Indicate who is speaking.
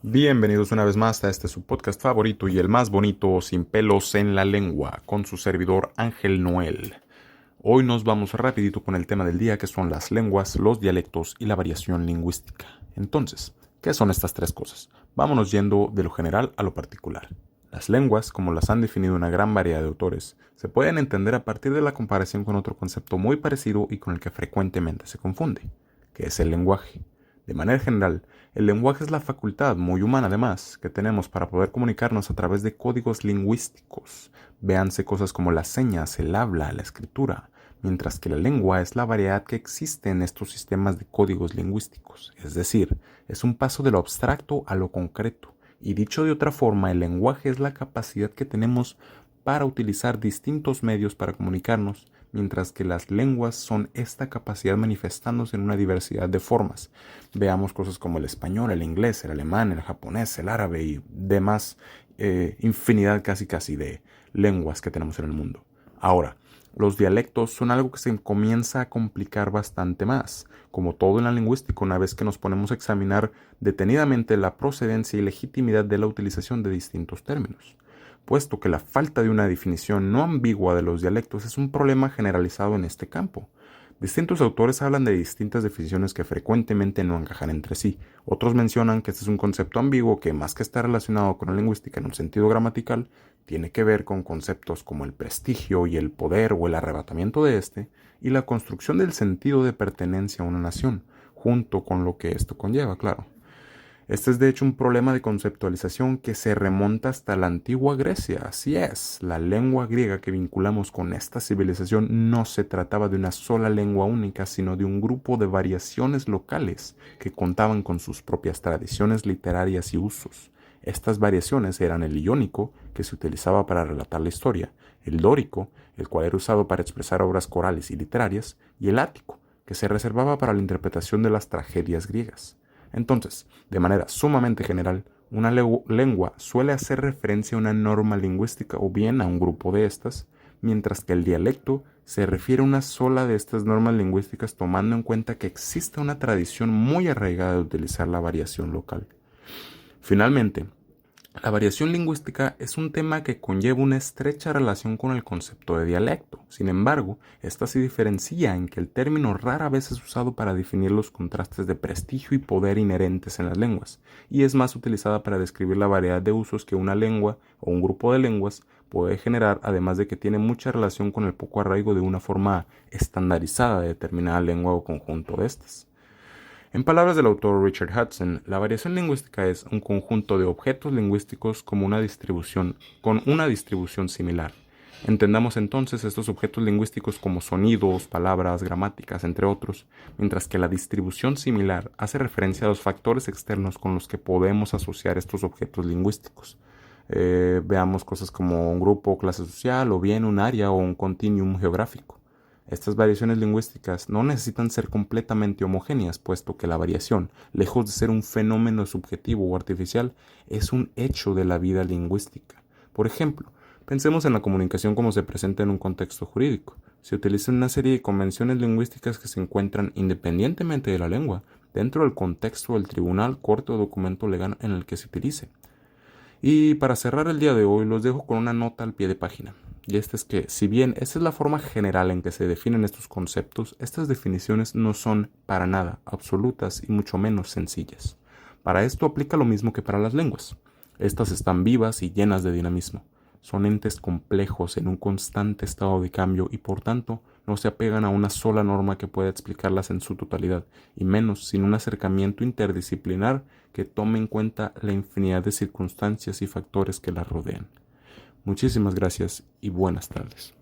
Speaker 1: Bienvenidos una vez más a este su podcast favorito y el más bonito, Sin pelos en la lengua, con su servidor Ángel Noel. Hoy nos vamos rapidito con el tema del día, que son las lenguas, los dialectos y la variación lingüística. Entonces, ¿qué son estas tres cosas? Vámonos yendo de lo general a lo particular. Las lenguas, como las han definido una gran variedad de autores, se pueden entender a partir de la comparación con otro concepto muy parecido y con el que frecuentemente se confunde, que es el lenguaje. De manera general, el lenguaje es la facultad, muy humana además, que tenemos para poder comunicarnos a través de códigos lingüísticos. Véanse cosas como las señas, el habla, la escritura, mientras que la lengua es la variedad que existe en estos sistemas de códigos lingüísticos. Es decir, es un paso de lo abstracto a lo concreto. Y dicho de otra forma, el lenguaje es la capacidad que tenemos para utilizar distintos medios para comunicarnos, mientras que las lenguas son esta capacidad manifestándose en una diversidad de formas. Veamos cosas como el español, el inglés, el alemán, el japonés, el árabe y demás infinidad casi de lenguas que tenemos en el mundo. Ahora, los dialectos son algo que se comienza a complicar bastante más. Como todo en la lingüística, una vez que nos ponemos a examinar detenidamente la procedencia y legitimidad de la utilización de distintos términos, puesto que la falta de una definición no ambigua de los dialectos es un problema generalizado en este campo. Distintos autores hablan de distintas definiciones que frecuentemente no encajan entre sí. Otros mencionan que este es un concepto ambiguo que, más que estar relacionado con la lingüística en un sentido gramatical, tiene que ver con conceptos como el prestigio y el poder o el arrebatamiento de éste, y la construcción del sentido de pertenencia a una nación, junto con lo que esto conlleva, claro. Este es de hecho un problema de conceptualización que se remonta hasta la antigua Grecia. Así es, la lengua griega que vinculamos con esta civilización no se trataba de una sola lengua única, sino de un grupo de variaciones locales que contaban con sus propias tradiciones literarias y usos. Estas variaciones eran el iónico, que se utilizaba para relatar la historia, el dórico, el cual era usado para expresar obras corales y literarias, y el ático, que se reservaba para la interpretación de las tragedias griegas. Entonces, de manera sumamente general, una lengua suele hacer referencia a una norma lingüística o bien a un grupo de estas, mientras que el dialecto se refiere a una sola de estas normas lingüísticas, tomando en cuenta que existe una tradición muy arraigada de utilizar la variación local. Finalmente, la variación lingüística es un tema que conlleva una estrecha relación con el concepto de dialecto. Sin embargo, esta se diferencia en que el término rara vez es usado para definir los contrastes de prestigio y poder inherentes en las lenguas, y es más utilizada para describir la variedad de usos que una lengua o un grupo de lenguas puede generar, además de que tiene mucha relación con el poco arraigo de una forma estandarizada de determinada lengua o conjunto de estas. En palabras del autor Richard Hudson, la variación lingüística es un conjunto de objetos lingüísticos con una distribución similar. Entendamos entonces estos objetos lingüísticos como sonidos, palabras, gramáticas, entre otros, mientras que la distribución similar hace referencia a los factores externos con los que podemos asociar estos objetos lingüísticos. Veamos cosas como un grupo o clase social, o bien un área o un continuum geográfico. Estas variaciones lingüísticas no necesitan ser completamente homogéneas, puesto que la variación, lejos de ser un fenómeno subjetivo o artificial, es un hecho de la vida lingüística. Por ejemplo, pensemos en la comunicación como se presenta en un contexto jurídico. Se utilizan una serie de convenciones lingüísticas que se encuentran independientemente de la lengua, dentro del contexto del tribunal, corte o documento legal en el que se utilice. Y para cerrar el día de hoy, los dejo con una nota al pie de página. Y esta es que, si bien esta es la forma general en que se definen estos conceptos, estas definiciones no son para nada absolutas y mucho menos sencillas. Para esto aplica lo mismo que para las lenguas. Estas están vivas y llenas de dinamismo. Son entes complejos en un constante estado de cambio y por tanto no se apegan a una sola norma que pueda explicarlas en su totalidad, y menos sin un acercamiento interdisciplinar que tome en cuenta la infinidad de circunstancias y factores que las rodean. Muchísimas gracias y buenas tardes.